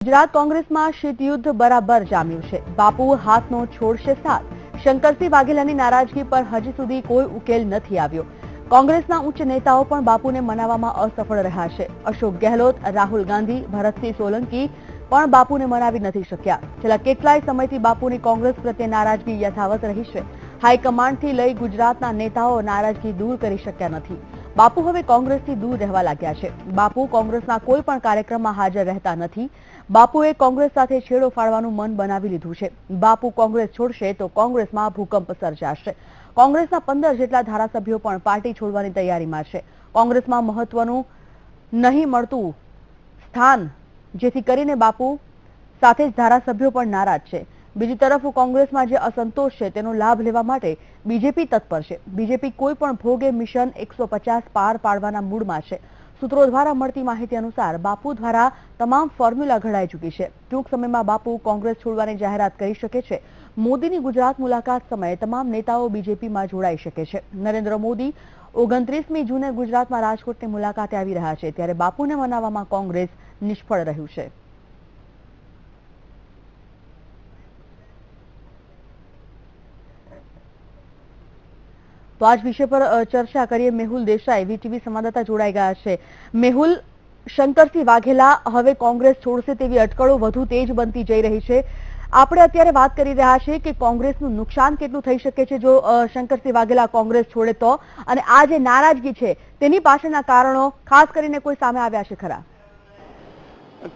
ગુજરાત કોંગ્રેસમાં શીતયુદ્ધ બરાબર જામ્યું છે। બાપુ હાથનો છોડશે સાથ। શંકરસિંહ વાઘેલાની નારાજગી પર હજી સુધી કોઈ ઉકેલ નથી આવ્યો। કોંગ્રેસના ઉચ્ચ નેતાઓ પણ બાપુને મનાવવામાં અસફળ રહ્યા છે। અશોક ગેહલોત, રાહુલ ગાંધી, ભરતસિંહ સોલંકી પણ બાપુને મનાવી નથી શક્યા। છેલ્લા કેટલાય સમયથી બાપુની કોંગ્રેસ પ્રત્યે નારાજગી યથાવત રહી છે। હાઈકમાન્ડથી લઈ ગુજરાતના નેતાઓ નારાજગી દૂર કરી શક્યા નથી। બાપુ હવે કોંગ્રેસથી દૂર રહેવા લાગ્યા છે। બાપુ કોંગ્રેસના કોઈ પણ કાર્યક્રમમાં હાજર રહેતા નથી। બાપુએ કોંગ્રેસ સાથે છેડો ફાડવાનું મન બનાવી લીધું છે। બાપુ કોંગ્રેસ છોડશે તો કોંગ્રેસમાં ભૂકંપ સર્જાશે। કોંગ્રેસના 15 જેટલા ધારાસભ્યો પણ પાર્ટી છોડવાની તૈયારીમાં છે। કોંગ્રેસમાં મહત્વનું નહીં મળતું સ્થાન, જેથી કરીને બાપુ સાથે જ ધારાસભ્યો પણ નારાજ છે। બીજી તરફ કોંગ્રેસમાં જે અસંતોષ છે તેનો લાભ લેવા માટે બીજેપી તત્પર છે। બીજેપી કોઈ પણ ભોગે મિશન 150 પાર પાડવાના મૂડમાં છે। સૂત્રો દ્વારા મળતી માહિતી અનુસાર બાપુ દ્વારા તમામ ફોર્મ્યુલા ઘડાઈ ચૂકી છે। ટૂંક સમયમાં બાપુ કોંગ્રેસ છોડવાની જાહેરાત કરી શકે છે। મોદીની ગુજરાત મુલાકાત સમયે તમામ નેતાઓ બીજેપીમાં જોડાઈ શકે છે। નરેન્દ્ર મોદી 29મી જૂને ગુજરાતમાં રાજકોટની મુલાકાતે આવી રહ્યા છે, ત્યારે બાપુને મનાવવામાં કોંગ્રેસ નિષ્ફળ રહ્યું છે। तो आज विषय पर चर्चा करिए। मेहुल देसाई वीटीवी संवाददाता जोड़ाई गया है। मेहुल, शंकरसिंह वाघेला हवे कांग्रेस छोड़शे तेवी अटकळो વધુ તેજ બનતી જઈ રહી છે। આપણે અત્યારે વાત કરી રહ્યા છીએ કે કોંગ્રેસનું નુકસાન કેટલું થઈ શકે છે જો શંકરસિંહ વાઘેલા કોંગ્રેસ છોડે તો, અને આ જે નારાજગી છે તેની પાછળના કારણો ખાસ કરીને કોઈ સામે આવ્યા છે ખરા?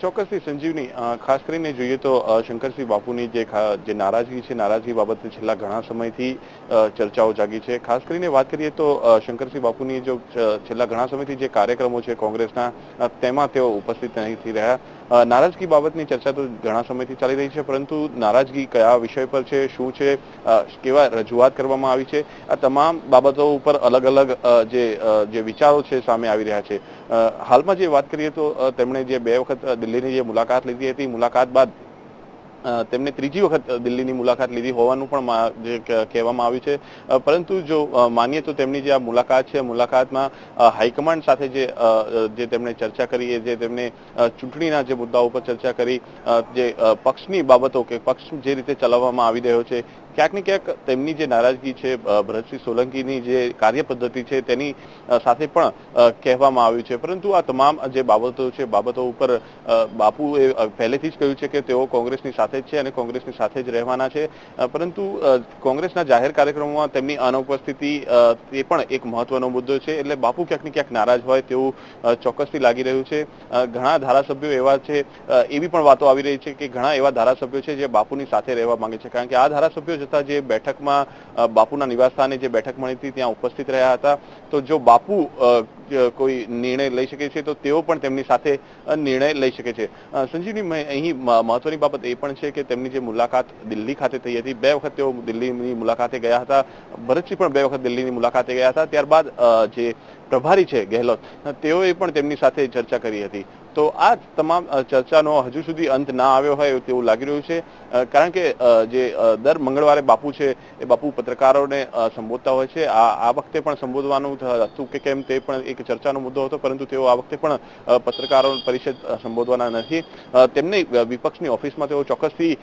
ચોક્કસથી સંજીવની, ખાસ કરીને જોઈએ તો શંકરસિંહ બાપુની જે નારાજગી છે, નારાજગી બાબતે છેલ્લા ઘણા સમયથી ચર્ચાઓ જાગી છે। ખાસ કરીને વાત કરીએ તો શંકરસિંહ બાપુની જો છેલ્લા ઘણા સમયથી જે કાર્યક્રમો છે કોંગ્રેસના, તેમાં તેઓ ઉપસ્થિત નથી રહ્યા। નારાજગી બાબતની ચર્ચા તો ઘણા સમયથી ચાલી રહી છે, પરંતુ નારાજગી કયા વિષય પર છે, શું છે, કેવા રજૂઆત કરવામાં આવી છે, આ તમામ બાબતો ઉપર અલગ અલગ જે વિચારો છે સામે આવી રહ્યા છે। હાલમાં જે વાત કરીએ તો તેમણે જે 2 વખત દિલ્હીની જે મુલાકાત લીધી હતી, મુલાકાત બાદ તેમને ત્રીજી વખત દિલ્હીની મુલાકાત લીધી હોવાનું પણ જે કહેવામાં આવ્યું છે। પરંતુ જો માનીએ તો તેમની જે આ મુલાકાત છે, મુલાકાતમાં હાઈકમાન્ડ સાથે જે તેમણે ચર્ચા કરી, જે તેમને ચૂંટણીના જે મુદ્દાઓ પર ચર્ચા કરી, જે પક્ષની બાબતો કે પક્ષ જે રીતે ચલાવવામાં આવી રહ્યો છે, ક્યાંક ને ક્યાંક તેમની જે નારાજગી છે ભરતસિંહ સોલંકીની જે કાર્યપદ્ધતિ છે તેની સાથે પણ કહેવામાં આવ્યું છે। પરંતુ આ તમામ જે બાબતો છે, બાબતો ઉપર બાપુએ પહેલેથી જ કહ્યું છે કે તેઓ કોંગ્રેસની સાથે જ છે અને કોંગ્રેસની સાથે જ રહેવાના છે। પરંતુ કોંગ્રેસના જાહેર કાર્યક્રમોમાં તેમની અનુપસ્થિતિ એ પણ એક મહત્વનો મુદ્દો છે। એટલે બાપુ ક્યાંક ને ક્યાંક નારાજ હોય તેવું ચોક્કસથી લાગી રહ્યું છે। ઘણા ધારાસભ્યો એવા છે, એવી પણ વાતો આવી રહી છે કે ઘણા એવા ધારાસભ્યો છે જે બાપુની સાથે રહેવા માંગે છે, કારણ કે આ ધારાસભ્યો જતા જે બેઠકમાં બાપુના નિવાસસ્થાને જે બેઠક મળી હતી ત્યાં ઉપસ્થિત રહ્યા હતા। તો જો બાપુ કોઈ નિર્ણય લઈ શકે છે તો તેઓ પણ તેમની સાથે નિર્ણય લઈ શકે છે। સંજીવની, અહીં મહત્વની બાબત એ પણ છે કે તેમની જે મુલાકાત દિલ્હી ખાતે થઈ હતી, 2 વખત તેઓ દિલ્હીની મુલાકાતે ગયા હતા, ભરતસિંહ પણ 2 વખત દિલ્હીની મુલાકાતે ગયા હતા। ત્યારબાદ જે પ્રભારી છે ગેહલોત, તેઓએ પણ તેમની સાથે ચર્ચા કરી હતી। તો આ તમામ ચર્ચાનો હજુ સુધી અંત ના આવ્યો હોય તેવું લાગી રહ્યું છે, કારણ કે જે દર મંગળવારે બાપુ છે એ બાપુ પત્રકારોને સંબોધતા હોય છે। આ વખતે પણ સંબોધવાનું હતું કે કેમ તે પણ એક ચર્ચાનો મુદ્દો હતો, પરંતુ તેઓ આ વખતે પણ પત્રકારો પરિષદ સંબોધવાના નથી। તેમને વિપક્ષની ઓફિસમાં તેઓ ચોક્કસથી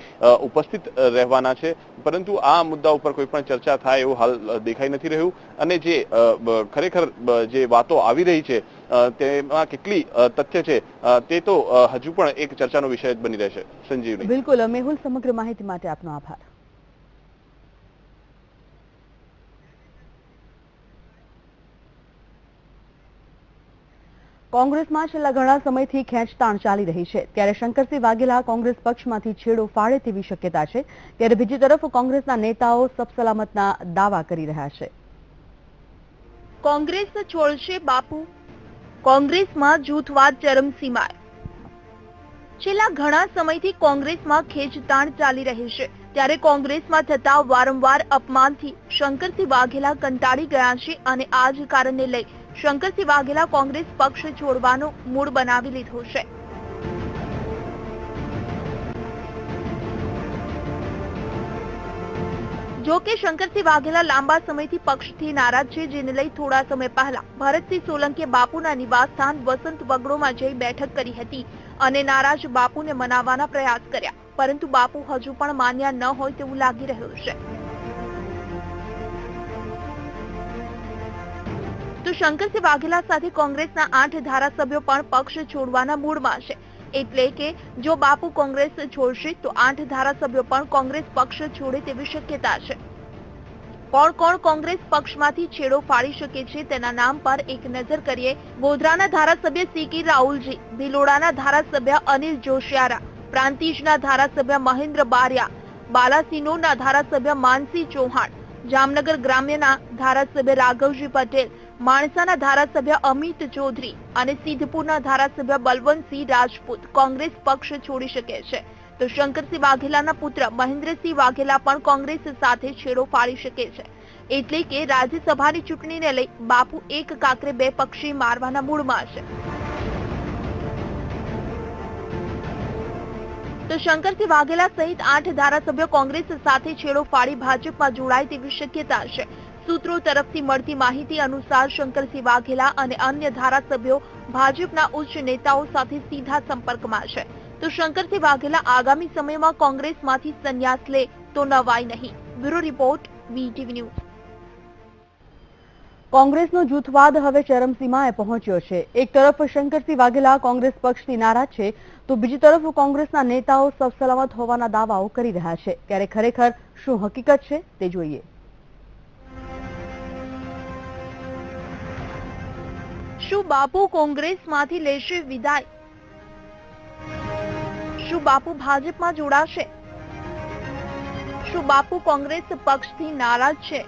ઉપસ્થિત રહેવાના છે, પરંતુ આ મુદ્દા ઉપર કોઈ પણ ચર્ચા થાય એવું હાલ દેખાઈ નથી રહ્યું। અને જે ખરેખર જે વાતો આવી રહી છે તેમાં કેટલી તથ્ય છે તે તો હજુ પણ એક ચર્ચાનો વિષય જ બની રહેશે। સંજીવની, બિલકુલ મેહુલ, સમગ્ર માહિતી માટે આપનો આભાર। કોંગ્રેસમાં છેલ્લા ઘણા સમયથી ખેંચતાણ ચાલી રહી છે, ત્યારે શંકરસિંહ વાઘેલા કોંગ્રેસ પક્ષમાંથી છેડો ફાડે તેવી શક્યતા છે। ત્યારે બીજી તરફ કોંગ્રેસના નેતાઓ સબસલામતના દાવા કરી રહ્યા છે। કોંગ્રેસ છોડશે બાપુ, કોંગ્રેસમાં જૂથવાદ ચરમસીમાએ। છેલ્લા ઘણા સમયથી કોંગ્રેસમાં ખેંચતાણ ચાલી રહી છે, ત્યારે કોંગ્રેસમાં થતા વારંવાર અપમાનથી શંકરસિંહ વાઘેલા કંટાળી ગયા છે અને આ જ કારણને લઈ શંકરસિંહ વાઘેલા કોંગ્રેસ પક્ષ છોડવાનો મૂડ બનાવી લીધો છે। જો કે શંકરસિંહ વાઘેલા લાંબા સમયથી પક્ષથી નારાજ છે, જેને લઈ થોડા સમય પહેલા ભરતસિંહ સોલંકીએ બાપુના નિવાસસ્થાન વસંત બગડોમાં જઈ બેઠક કરી હતી અને નારાજ બાપુને મનાવવાના પ્રયાસ કર્યા, પરંતુ બાપુ હજુ પણ માન્યા ન હોય તેવું લાગી રહ્યું છે. તો શંકરસિંહ વાઘેલા સાથે કોંગ્રેસના 8 ધારાસભ્યો પણ પક્ષ છોડવાના મૂડમાં છે. એટલે કે જો બાપુ કોંગ્રેસ છોડશે તો 8 ધારાસભ્યો પણ કોંગ્રેસ પક્ષ છોડે તેવી શક્યતા છે. કોણ કોણ કોંગ્રેસ પક્ષમાંથી છેડો ફાડી શકે છે તેના નામ પર એક નજર કરીએ. ગોધરાના ધારાસભ્ય સી.કે. રાહુલજી, ભિલોડાના ધારાસભ્ય અનિલ જોશિયારા, પ્રાંતિજના ધારાસભ્ય મહેન્દ્ર બારિયા, બાલાસિનોરના ધારાસભ્ય માનસી ચૌહાણ, જામનગર ગ્રામ્યના ધારાસભ્ય રાઘવજી પટેલ, માણસાના ધારાસભ્ય અમિત ચૌધરી અને સિદ્ધપુરના ધારાસભ્ય બલવંતસિંહ રાજપૂત કોંગ્રેસ પક્ષ છોડી શકે છે. તો શંકરસિંહ વાઘેલાના પુત્ર મહેન્દ્રસિંહ વાઘેલા પણ કોંગ્રેસ સાથે છેડો ફાડી શકે છે. એટલે કે રાજ્યસભાની ચૂંટણીને લઈ બાપુ એક કાંકરે બે પક્ષી મારવાના મૂડમાં છે. તો શંકરસિંહ વાઘેલા સહિત 8 ધારાસભ્યો કોંગ્રેસ સાથે છેડો ફાડી ભાજપમાં જોડાય તેવી શક્યતા છે. સૂત્રો તરફથી મળતી માહિતી અનુસાર શંકરસિંહ વાઘેલા અને અન્ય ધારાસભ્યો ભાજપના ઉચ્ચ નેતાઓ સાથે સીધા સંપર્કમાં છે. તો શંકરસિંહ વાઘેલા આગામી સમયમાં કોંગ્રેસમાંથી સંન્યાસ લે તો નવાઈ નહીં. Bureau report, VTV news. કોંગ્રેસનો જૂથવાદ હવે ચરમસીમાએ પહોંચ્યો છે. એક તરફ શંકરસિંહ વાઘેલા કોંગ્રેસ પક્ષથી નારાજ છે, તો બીજી તરફ કોંગ્રેસના નેતાઓ સબસલામત હોવાના દાવાઓ કરી રહ્યા છે. ત્યારે ખરેખર શું હકીકત છે તે જોઈએ. શું બાપુ કોંગ્રેસમાંથી લેશે વિદાય? શું બાપુ ભાજપમાં જોડાશે? શું બાપુ કોંગ્રેસ પક્ષથી નારાજ છે?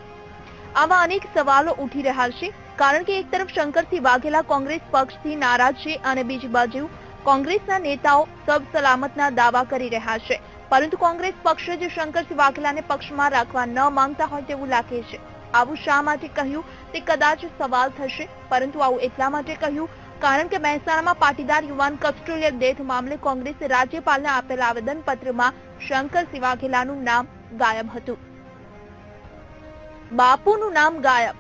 આવા અનેક સવાલો ઉઠી રહ્યા છે. કારણ કે એક તરફ શંકરસિંહ વાઘેલા કોંગ્રેસ પક્ષથી નારાજ છે અને બીજી બાજુ કોંગ્રેસના નેતાઓ સબ સલામતના દાવા કરી રહ્યા છે. પરંતુ કોંગ્રેસ પક્ષ જ શંકરસિંહ વાઘેલાને પક્ષમાં રાખવા ન માંગતા હોય તેવું લાગે છે. આવું શા માટે કહ્યું તે કદાચ સવાલ થશે, પરંતુ આવું એટલા માટે કહ્યું કારણ કે મહેસાણામાં પાટીદાર યુવાન કસ્ટોડિયલ ડેથ મામલે કોંગ્રેસે રાજ્યપાલને આપેલા આવેદનપત્રમાં શંકરસિંહ વાઘેલાનું નામ ગાયબ હતું. બાપુનું નામ ગાયબ.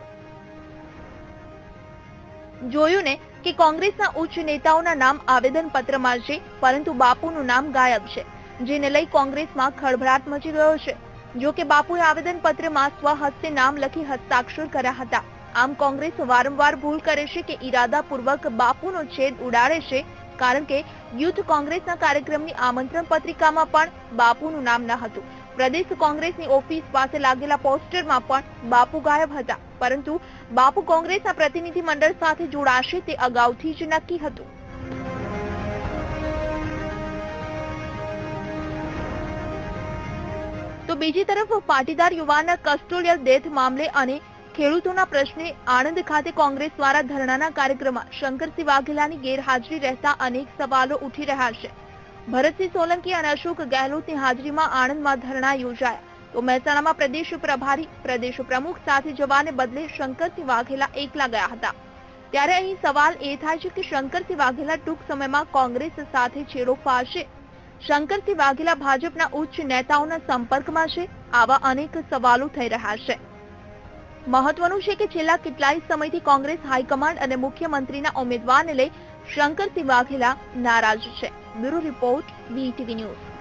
જોયું ને કે કોંગ્રેસના ઉચ્ચ નેતાઓના નામ આવેદનપત્રમાં છે, પરંતુ બાપુનું નામ ગાયબ છે, જેને લઈ કોંગ્રેસમાં ખળભળાટ મચી ગયો છે. જો કે બાપુએ આવેદનપત્રમાં સ્વહસ્તે નામ લખી હસ્તાક્ષર કર્યા હતા. આમ કોંગ્રેસ વારંવાર ભૂલ કરે છે કે ઇરાદાપૂર્વક બાપુનો છેદ ઉડાડે છે, કારણ કે યુથ કોંગ્રેસના કાર્યક્રમની આમંત્રણ પત્રિકામાં પણ બાપુનું નામ ન હતું. પ્રદેશ કોંગ્રેસની ઓફિસ પાસે લાગેલા પોસ્ટરમાં પણ બાપુ ગાયબ હતા. પરંતુ બાપુ કોંગ્રેસના પ્રતિનિધિ મંડળ સાથે જોડાશે તે અગાઉથી જ નક્કી હતું. તો બીજી તરફ પાટીદાર યુવાનના કસ્ટોડિયલ ડેથ મામલે અને ખેડૂતોના પ્રશ્ને આણંદ ખાતે કોંગ્રેસ દ્વારા ધરણાના કાર્યક્રમમાં શંકરસિંહ વાઘેલાની ગેરહાજરી રહેતા અનેક સવાલો ઉઠી રહ્યા છે. ભરતસિંહ સોલંકી અને અશોક ગેહલોતની હાજરીમાં આણંદમાં ધરણા યોજાયા. તો મહેસાણામાં પ્રદેશ પ્રભારી, પ્રદેશ પ્રમુખ સાથે જવાને બદલે શંકરસિંહ વાઘેલા એકલા ગયા હતા. ત્યારે અહીં સવાલ એ થાય છે કે શંકરસિંહ વાઘેલા ટૂંક સમયમાં કોંગ્રેસ સાથે છેડો ફાડશે. શંકરસિંહ વાઘેલા ભાજપના ઉચ્ચ નેતાઓના સંપર્કમાં છે. આવા અનેક સવાલો થઈ રહ્યા છે. મહત્વનું છે કે છેલ્લા કેટલાય સમયથી કોંગ્રેસ હાઈકમાન્ડ અને મુખ્યમંત્રીના ઉમેદવારને લઈ શંકરસિંહ વાઘેલા નારાજ છે. Bureau report, VTV news.